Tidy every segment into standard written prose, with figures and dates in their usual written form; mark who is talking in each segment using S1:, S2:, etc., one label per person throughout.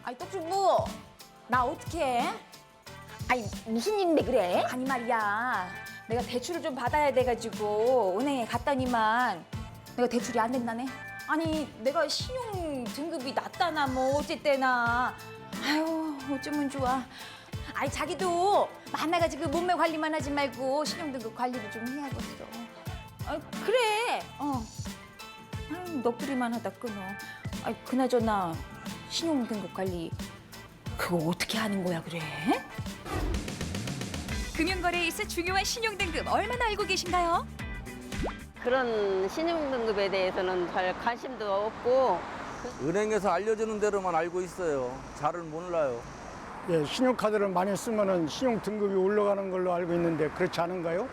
S1: 아이 떡주부 나 어떡해?
S2: 아니 무슨 일인데 그래?
S1: 아니 말이야 내가 대출을 좀 받아야 돼가지고 은행에 갔더니만 내가 대출이 안 된다네. 아니 내가 신용 등급이 낮다나 뭐 어쨌대나 아유 어쩌면 좋아. 아니 자기도 만나가지고 몸매 관리만 하지 말고 신용 등급 관리를 좀 해야겠어. 아 그래 아유 너구리만 하다 끊어. 아 그나저나 신용 등급 관리 그거 어떻게 하는 거야 그래?
S3: 금융거래에 있어 중요한 신용등급 얼마나 알고 계신가요?
S4: 그런 신용등급에 대해서는 잘 관심도 없고
S5: 은행에서 알려주는 대로만 알고 있어요. 잘은 몰라요.
S6: 예, 신용카드를 많이 쓰면은 신용 등급이 올라가는 걸로 알고 있는데 그렇지 않은가요?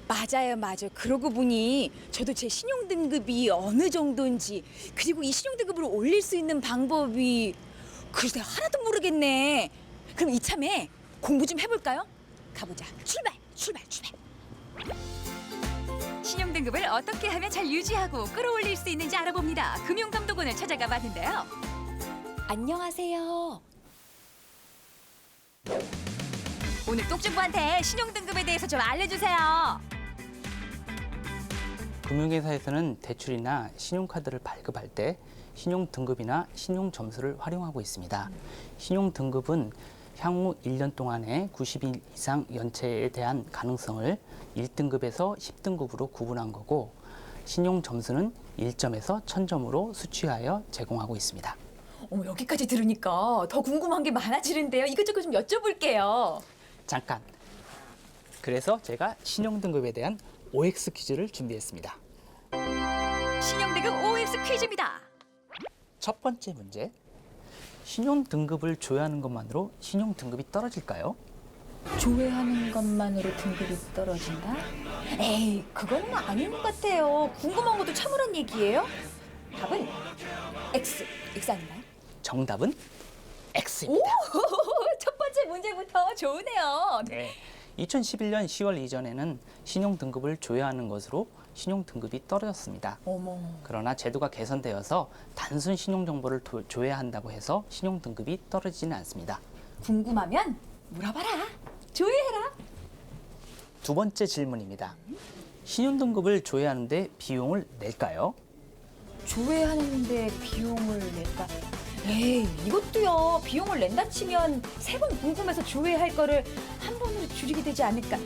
S1: 맞아요. 그러고 보니 저도 제 신용 등급이 어느 정도인지 그리고 이 신용 등급을 올릴 수 있는 방법이 글쎄 하나도 모르겠네. 그럼 이참에 공부 좀 해볼까요? 가보자. 출발.
S3: 신용등급을 어떻게 하면 잘 유지하고 끌어올릴 수 있는지 알아봅니다. 금융감독원을 찾아가 봤는데요.
S1: 안녕하세요.
S3: 오늘 똑주부한테 신용등급에 대해서 좀 알려주세요.
S7: 금융회사에서는 대출이나 신용카드를 발급할 때 신용등급이나 신용점수를 활용하고 있습니다. 신용등급은 향후 1년 동안의 90일 이상 연체에 대한 가능성을 1등급에서 10등급으로 구분한 거고 신용점수는 1점에서 1000점으로 수치하여 제공하고 있습니다.
S1: 어머 여기까지 들으니까 더 궁금한 게 많아지는데요. 이것저것 좀 여쭤볼게요.
S7: 잠깐! 그래서 제가 신용등급에 대한 OX 퀴즈를 준비했습니다.
S3: 신용등급 OX 퀴즈입니다.
S7: 첫 번째 문제. 신용등급을 조회하는 것만으로 신용등급이 떨어질까요?
S1: 조회하는 것만으로 등급이 떨어진다? 에이, 그건 아닌 것 같아요. 궁금한 것도 참으란 얘기예요? 답은 X 아닌가요?
S7: 정답은 X입니다.
S1: 첫 번째 문제부터 좋으네요.
S7: 네. 2011년 10월 이전에는 신용등급을 조회하는 것으로 신용등급이 떨어졌습니다.
S1: 어머.
S7: 그러나 제도가 개선되어서 단순 신용정보를 조회한다고 해서 신용등급이 떨어지지는 않습니다.
S1: 궁금하면 물어봐라. 조회해라.
S7: 두 번째 질문입니다. 신용등급을 조회하는데 비용을 낼까요?
S1: 조회하는데 비용을 낼까? 에이, 이것도요. 비용을 낸다 치면 세 번 궁금해서 조회할 거를 한 번으로 줄이게 되지 않을까?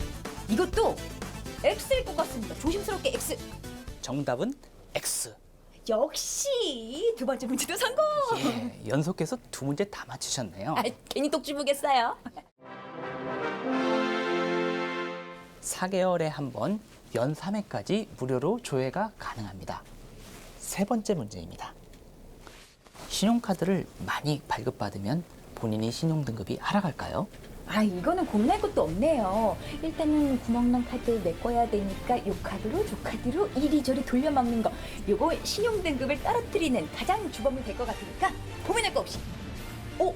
S1: 이것도 X일 것 같습니다. 조심스럽게 X.
S7: 정답은 X.
S1: 역시 두 번째 문제도 성공.
S7: 예, 연속해서 두 문제 다 맞추셨네요.
S1: 아, 괜히 똑주부겠어요.
S7: 4개월에 한 번 연 3회까지 무료로 조회가 가능합니다. 세 번째 문제입니다. 신용카드를 많이 발급받으면 본인이 신용등급이 하락할까요?
S1: 아, 이거는 고민할 것도 없네요. 일단은 구멍난 카드 메꿔야 되니까 요 카드로 저 카드로 이리저리 돌려막는 거. 요거 신용등급을 떨어뜨리는 가장 주범이 될 것 같으니까 고민할 거 없이. 오!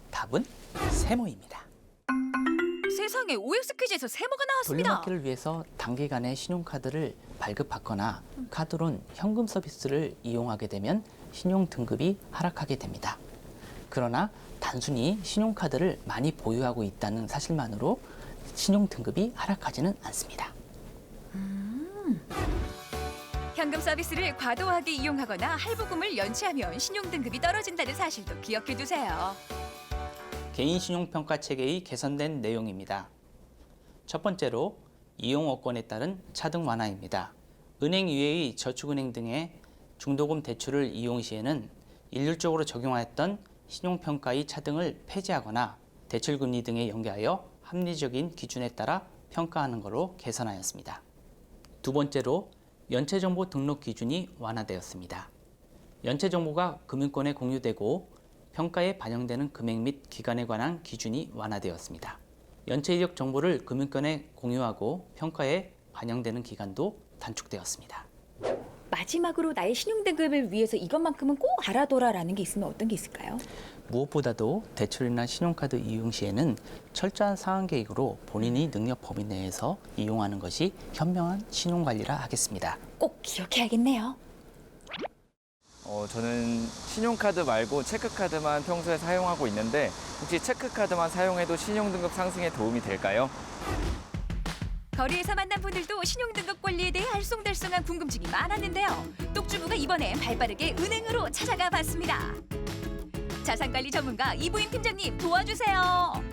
S7: 답은 세모입니다.
S3: 세상에 OX 퀴즈에서 세모가 나왔습니다.
S7: 돌려막기를 위해서 단기간에 신용카드를 발급받거나 카드론 현금 서비스를 이용하게 되면 신용등급이 하락하게 됩니다. 그러나 단순히 신용카드를 많이 보유하고 있다는 사실만으로 신용등급이 하락하지는 않습니다.
S3: 현금 서비스를 과도하게 이용하거나 할부금을 연체하면 신용등급이 떨어진다는 사실도 기억해 두세요.
S7: 개인신용평가 체계의 개선된 내용입니다. 첫 번째로 이용어건에 따른 차등 완화입니다. 은행 이외의 저축은행 등의 중도금 대출을 이용 시에는 일률적으로 적용하였던 신용평가의 차등을 폐지하거나 대출금리 등에 연계하여 합리적인 기준에 따라 평가하는 것으로 개선하였습니다. 두 번째로 연체정보 등록 기준이 완화되었습니다. 연체정보가 금융권에 공유되고 평가에 반영되는 금액 및 기간에 관한 기준이 완화되었습니다. 연체 이력 정보를 금융권에 공유하고 평가에 반영되는 기간도 단축되었습니다.
S1: 마지막으로 나의 신용등급을 위해서 이것만큼은 꼭 알아둬라라는 게 있으면 어떤 게 있을까요?
S7: 무엇보다도 대출이나 신용카드 이용 시에는 철저한 상한 계획으로 본인이 능력 범위 내에서 이용하는 것이 현명한 신용관리라 하겠습니다.
S1: 꼭 기억해야겠네요.
S8: 저는 신용카드 말고 체크카드만 평소에 사용하고 있는데 혹시 체크카드만 사용해도 신용등급 상승에 도움이 될까요?
S3: 거리에서 만난 분들도 신용등급 권리에 대해 알쏭달쏭한 궁금증이 많았는데요. 똑주부가 이번엔 발빠르게 은행으로 찾아가 봤습니다. 자산관리 전문가 이부임 팀장님 도와주세요.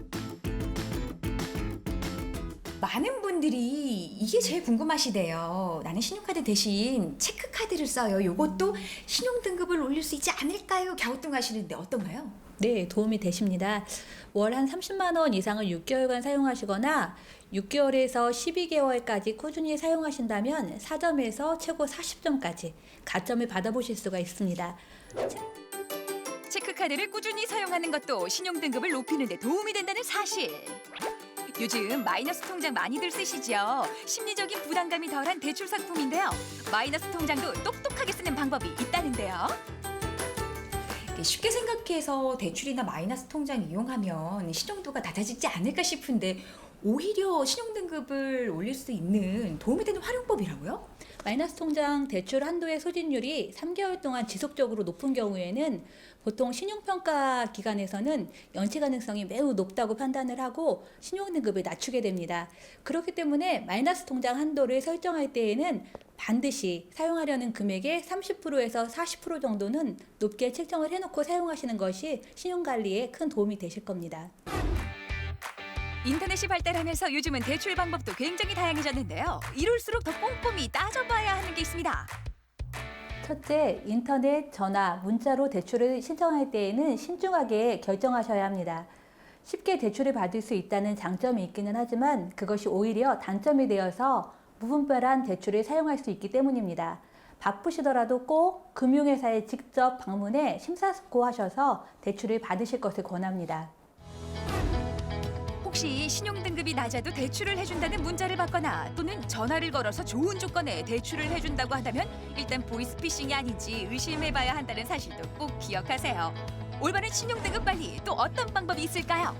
S1: 많은 분들이 이게 제일 궁금하시대요. 나는 신용카드 대신 체크카드를 써요. 요것도 신용등급을 올릴 수 있지 않을까요? 갸우뚱하시는데 어떤가요?
S9: 네, 도움이 되십니다. 월 한 30만 원 이상을 6개월간 사용하시거나 6개월에서 12개월까지 꾸준히 사용하신다면 4점에서 최고 40점까지 가점을 받아보실 수가 있습니다.
S3: 체크카드를 꾸준히 사용하는 것도 신용등급을 높이는 데 도움이 된다는 사실. 요즘 마이너스 통장 많이들 쓰시죠? 심리적인 부담감이 덜한 대출 상품인데요. 마이너스 통장도 똑똑하게 쓰는 방법이 있다는데요.
S1: 쉽게 생각해서 대출이나 마이너스 통장 이용하면 신용도가 낮아지지 않을까 싶은데 오히려 신용등급을 올릴 수 있는 도움이 되는 활용법이라고요?
S9: 마이너스 통장 대출 한도의 소진율이 3개월 동안 지속적으로 높은 경우에는 보통 신용평가 기관에서는 연체 가능성이 매우 높다고 판단을 하고 신용등급을 낮추게 됩니다. 그렇기 때문에 마이너스 통장 한도를 설정할 때에는 반드시 사용하려는 금액의 30%에서 40% 정도는 높게 책정을 해놓고 사용하시는 것이 신용관리에 큰 도움이 되실 겁니다.
S3: 인터넷이 발달하면서 요즘은 대출 방법도 굉장히 다양해졌는데요. 이럴수록 더 꼼꼼히 따져봐야 하는 게 있습니다.
S9: 첫째, 인터넷, 전화, 문자로 대출을 신청할 때에는 신중하게 결정하셔야 합니다. 쉽게 대출을 받을 수 있다는 장점이 있기는 하지만 그것이 오히려 단점이 되어서 무분별한 대출을 사용할 수 있기 때문입니다. 바쁘시더라도 꼭 금융회사에 직접 방문해 심사숙고하셔서 대출을 받으실 것을 권합니다.
S3: 혹시 신용등급이 낮아도 대출을 해준다는 문자를 받거나 또는 전화를 걸어서 좋은 조건에 대출을 해준다고 한다면 일단 보이스피싱이 아닌지 의심해봐야 한다는 사실도 꼭 기억하세요. 올바른 신용등급 관리 또 어떤 방법이 있을까요?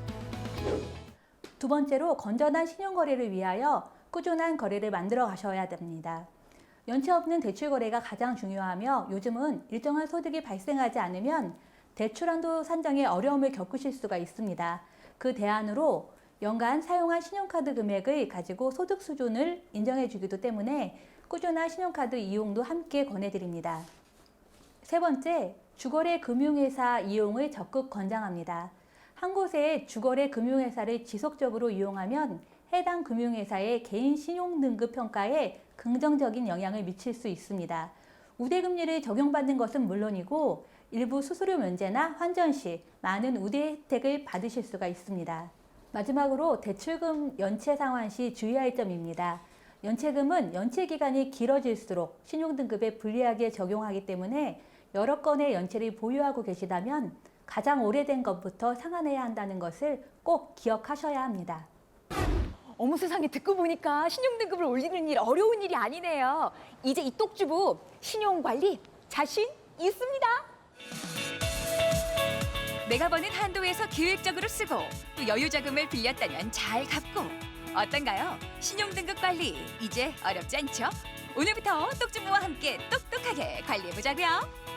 S9: 두 번째로 건전한 신용거래를 위하여 꾸준한 거래를 만들어 가셔야 됩니다. 연체 없는 대출 거래가 가장 중요하며 요즘은 일정한 소득이 발생하지 않으면 대출 한도 산정에 어려움을 겪으실 수가 있습니다. 그 대안으로 연간 사용한 신용카드 금액을 가지고 소득 수준을 인정해 주기도 때문에 꾸준한 신용카드 이용도 함께 권해드립니다. 세 번째, 주거래 금융회사 이용을 적극 권장합니다. 한 곳의 주거래 금융회사를 지속적으로 이용하면 해당 금융회사의 개인 신용등급 평가에 긍정적인 영향을 미칠 수 있습니다. 우대금리를 적용받는 것은 물론이고 일부 수수료 면제나 환전 시 많은 우대 혜택을 받으실 수가 있습니다. 마지막으로 대출금 연체 상환 시 주의할 점입니다. 연체금은 연체 기간이 길어질수록 신용등급에 불리하게 적용하기 때문에 여러 건의 연체를 보유하고 계시다면 가장 오래된 것부터 상환해야 한다는 것을 꼭 기억하셔야 합니다.
S2: 어머 세상에, 듣고 보니까 신용등급을 올리는 일 어려운 일이 아니네요. 이제 이 똑주부 신용관리 자신 있습니다.
S3: 내가 버는 한도에서 계획적으로 쓰고 또 여유자금을 빌렸다면 잘 갚고 어떤가요? 신용등급 관리 이제 어렵지 않죠? 오늘부터 똑주부와 함께 똑똑하게 관리해보자고요.